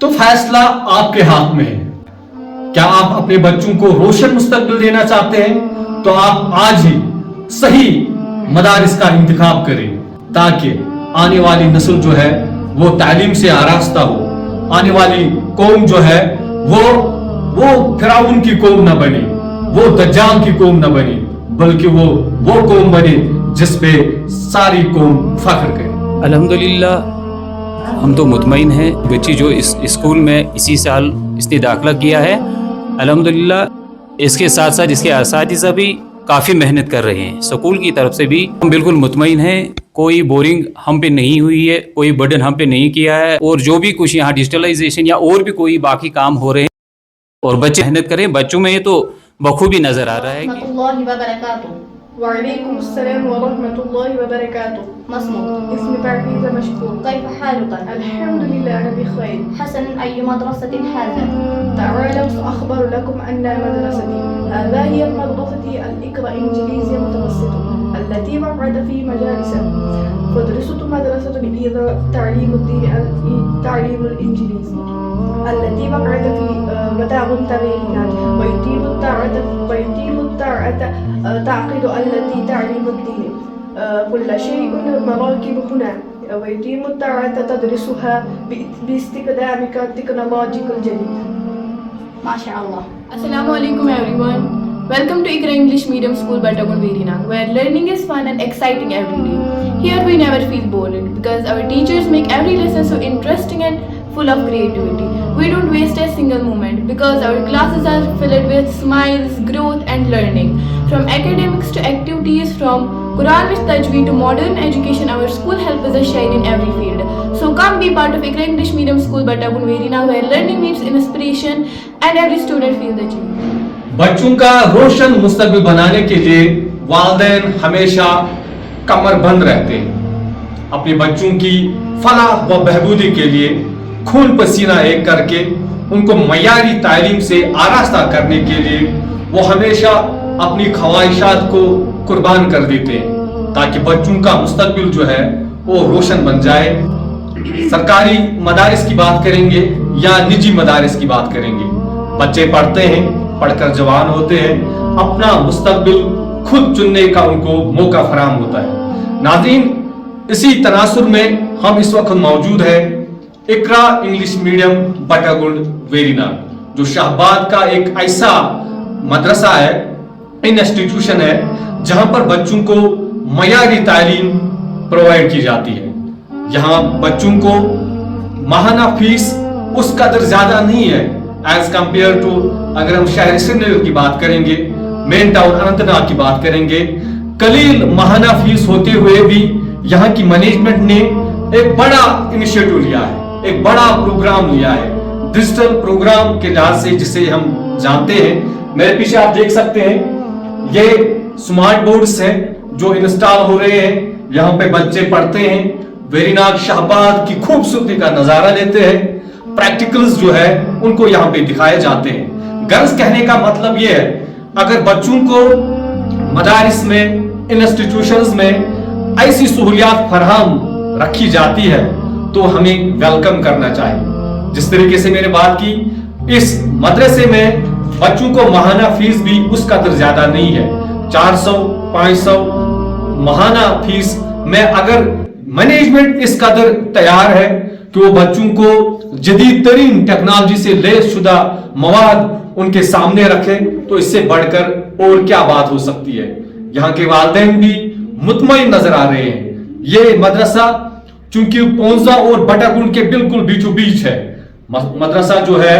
तो फैसला आपके हाथ में है। क्या आप अपने बच्चों को रोशन मुस्तकबिल देना चाहते हैं तो आप आज ही सही मदारिस का इंतखाब करें, ताकि आने वाली नस्ल जो है वो तालीम से आरास्ता हो, आने वाली कौम जो है वो फिरौन की कौम न बने, वो दज्जाल की कौम न बने, बल्कि वो कौम बने जिस पे सारी कौम फख्र करे। अल्हम्दुलिल्लाह हम तो मुतमईन हैं। बच्ची जो इस स्कूल में इसी साल इसने दाखिला किया है, अल्हम्दुलिल्लाह इसके साथ साथ इसके असातिज़ा भी काफ़ी मेहनत कर रहे हैं। स्कूल की तरफ से भी हम बिल्कुल मुतमईन हैं, कोई बोरिंग हम पे नहीं हुई है, कोई बर्डन हम पे नहीं किया है। और जो भी कुछ यहाँ डिजिटलाइजेशन या और भी कोई बाकी काम हो रहे हैं और बच्चे मेहनत करें, बच्चों में ये तो बखूबी नज़र आ रहा है कि وعليكم السلام ورحمة الله وبركاته. ما اسمك؟ اسمي تعفيزة مشكور. كيف حالك؟ الحمد لله أنا بخير. حسنا، أي مدرسة هذا؟ تعالوا سأخبر لكم أن مدرستي هذا هي مدرستي الإقرأ إنجليزية متوسطة التي وقعت في مجالسها. فدرست مدرسة تعليم الدين تعليم الإنجليزي التي وقعت في متاع تغييرات ويتيم الطاعة تعقد التي تعليم الدين كل شيء مراكب هنا ويتيم الطاعة تدرسها باستخدام التكنولوجيا الجديد. ما شاء الله. Assalamu alaikum everyone. Welcome to Iqra English Medium School Batagun Verina, where learning is fun and exciting every day. Here we never feel bored because our teachers make every lesson so interesting and full of creativity. We don't waste a single moment because our classes are filled with smiles, growth and learning. From academics to activities, from Quran with Tajweed to modern education, our school helps us shine in every field. So come be part of Iqra English Medium School Batagun Verina, where learning meets inspiration and every student feels the change. बच्चों का रोशन मुस्तकबिल बनाने के लिए वालिदैन हमेशा कमर बंद रहते हैं। अपने बच्चों की फलाह व बहबूदी के लिए खून पसीना एक करके उनको मयारी तालीम से आरास्ता करने के लिए वो हमेशा अपनी ख्वाहिशात को कुर्बान कर देते हैं, ताकि बच्चों का मुस्तकबिल जो है वो रोशन बन जाए। सरकारी मदारिस की बात करेंगे या निजी मदारिस की बात करेंगे, बच्चे पढ़ते हैं, पढ़कर जवान होते हैं, अपना मुस्तकबिल खुद चुनने का उनको मौका फराहम होता है। नाज़रीन, इसी तनासुर में हम इस वक्त मौजूद है इकरा इंग्लिश मीडियम बटागुंड वेरिना, जो शाहबाद का एक ऐसा मदरसा है, इंस्टीट्यूशन है, जहां पर बच्चों को मयारी तालीम प्रोवाइड की जाती है। यहाँ बच्चों को माहाना फीस उस कदर ज्यादा नहीं है एज कंपेयर टू, अगर हम शहर श्रीनगर की बात करेंगे, मेन टाउन अनंतनाग की बात करेंगे, कलील माहाना फीस होते हुए भी यहाँ की मैनेजमेंट ने एक बड़ा इनिशिएटिव लिया है, एक बड़ा प्रोग्राम लिया है, डिजिटल प्रोग्राम के लिहाज से जिसे हम जानते हैं। मेरे पीछे आप देख सकते हैं, ये स्मार्ट बोर्ड्स हैं जो इंस्टॉल हो रहे हैं, यहाँ पे बच्चे पढ़ते हैं, वेरीनाग शाहबाद की खूबसूरती का नजारा लेते हैं, प्रैक्टिकल्स जो है उनको यहाँ पे दिखाए जाते हैं। गर्ज कहने का मतलब ये है, अगर बच्चों को मदारिस में, इंस्टीट्यूशंस में ऐसी सहूलियात फराहम रखी जाती है तो हमें वेलकम करना चाहिए। जिस तरीके से मैंने बात की, इस मदरसे में बच्चों को माहाना फीस भी उस कदर ज्यादा नहीं है, 400-500 माहाना फीस में अगर मैनेजमेंट इस कदर तैयार है कि वो बच्चों को जदीद तरीन टेक्नोलॉजी से लैस शुदा मवाद उनके सामने रखे, तो इससे बढ़कर और क्या बात हो सकती है। यहाँ के वालिदैन भी मुतमईन नजर आ रहे हैं। ये मदरसा चूंकि पोंजा और बटागुंड के बिल्कुल बीचों बीच है, मदरसा जो है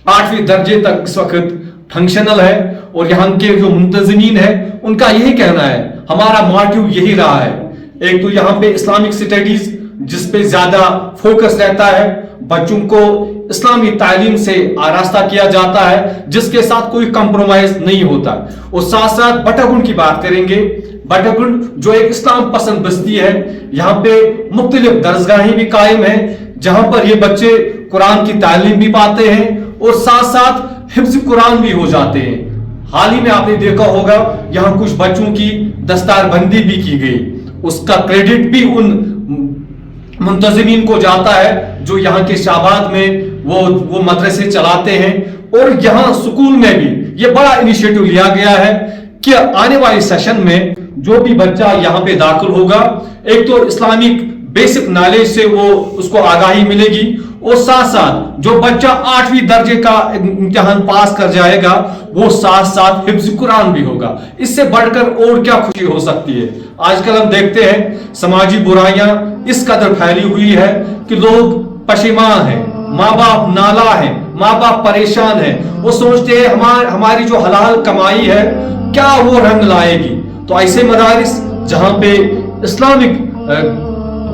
8वीं दर्जे तक इस वक्त फंक्शनल है, और यहाँ के जो मुंतजिमीन है उनका यही कहना है, हमारा मोटिव यही रहा है। एक तो यहाँ पे इस्लामिक स्टडीज जिस पे ज्यादा फोकस रहता है, बच्चों को इस्लामी तालीम से आरास्ता किया जाता है, जिसके साथ कोई कंप्रोमाइज नहीं होता। और साथ साथ बटागुंड की बात करेंगे, बटागुंड जो एक इस्लाम पसंद बस्ती है, यहाँ पे मुख्तलिफ दरसगाहें भी कायम है, जहां पर ये बच्चे कुरान की तालीम भी पाते हैं और साथ साथ हिफ्ज़ कुरान भी हो जाते हैं। हाल ही में आपने देखा होगा यहाँ कुछ बच्चों की दस्तारबंदी भी की गई, उसका क्रेडिट भी उन मुंतजिमीन को जाता है जो यहाँ के शाबाद में वो मदरसे चलाते हैं। और यहाँ स्कूल में भी ये बड़ा इनिशिएटिव लिया गया है कि आने वाले सेशन में जो भी बच्चा यहाँ पे दाखिल होगा, एक तो इस्लामिक बेसिक नॉलेज से वो उसको आगाही मिलेगी, और साथ साथ जो बच्चा 8वीं दर्जे का इम्तिहान पास कर जाएगा वो साथ साथ हिफ्ज़ कुरान भी होगा। इससे बढ़कर और क्या खुशी हो सकती है। आजकल हम देखते हैं समाजी बुराइयां इस कदर फैली हुई है कि लोग पशेमान हैं, माँ बाप नाला है, माँ बाप परेशान है, वो सोचते हैं हमारी जो हलाल कमाई है क्या वो रंग लाएगी। तो ऐसे मदारिस जहाँ पे इस्लामिक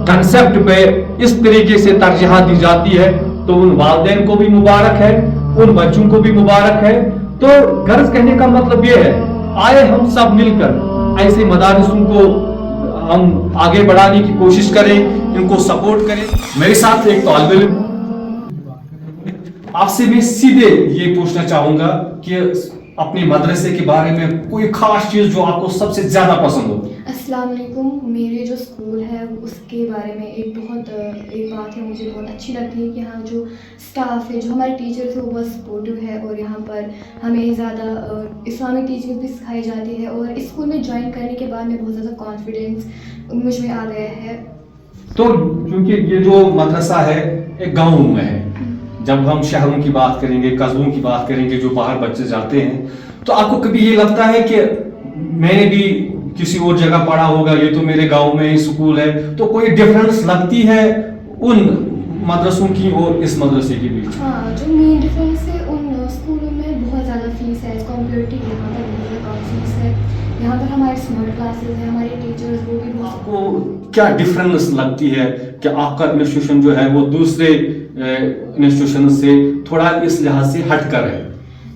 कंसेप्ट पे इस तरीके से तरजीह दी जाती है तो उन वालिदैन को भी मुबारक है, उन बच्चों को भी मुबारक है। तो गर्ज कहने का मतलब ये है, आए हम सब मिलकर ऐसे मदारिसों को हम आगे बढ़ाने की कोशिश करें, इनको सपोर्ट करें। मेरे साथ एक तालिब इल्म, आपसे मैं सीधे ये पूछना चाहूंगा कि अपने मदरसे के बारे में कोई खास चीज जो आपको सबसे ज्यादा पसंद हो। अस्सलाम वालेकुम। मेरे जो स्कूल है उसके बारे में एक बात है मुझे बहुत अच्छी लगती है कि यहाँ जो स्टाफ है, जो हमारे टीचर्स है वो बहुत सपोर्टिव है, और यहाँ पर हमें ज़्यादा इस्लामिक टीचिंग भी सिखाई जाती है। और इस स्कूल में ज्वाइन करने के बाद में बहुत ज़्यादा कॉन्फिडेंस मुझ में आ गया है। तो क्योंकि ये जो मदरसा है एक गाँव में है, जब हम शहरों की बात करेंगे, कस्बों की बात करेंगे, जो बाहर बच्चे जाते हैं, तो आपको कभी ये लगता है कि मैंने भी किसी और जगह पढ़ा होगा, ये तो मेरे गांव में ही स्कूल है, तो कोई डिफरेंस लगती है उन मदरसों की और इस मदरसे के बीच? हाँ, जो मेन डिफरेंस है, उन स्कूलों में बहुत ज़्यादा फीस है एज कम्पेरेटिव यहाँ पर बहुत ज़्यादा कम फीस है। यहाँ पर हमारे स्मार्ट क्लासेस हैं, हमारे टीचर्स वो भी बहुत। आपको क्या डिफरेंस लगती है कि आपका इंस्टीट्यूशन जो है वो दूसरे इंस्टीट्यूशन से थोड़ा इस लिहाज से हट कर है?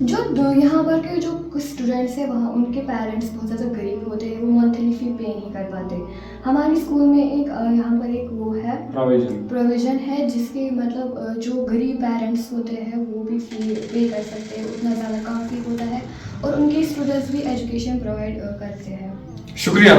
जो यहाँ पर के जो स्टूडेंट्स हैं वहाँ उनके पेरेंट्स बहुत ज़्यादा गरीब होते हैं, वो मंथली फी पे नहीं कर पाते। हमारे स्कूल में एक यहाँ पर एक वो है प्रोविज़न है जिसके मतलब जो गरीब पेरेंट्स होते हैं वो भी फी पे कर सकते हैं, उतना ज़्यादा काफ़ी होता है, और उनके स्टूडेंट्स भी एजुकेशन प्रोवाइड करते हैं। शुक्रिया।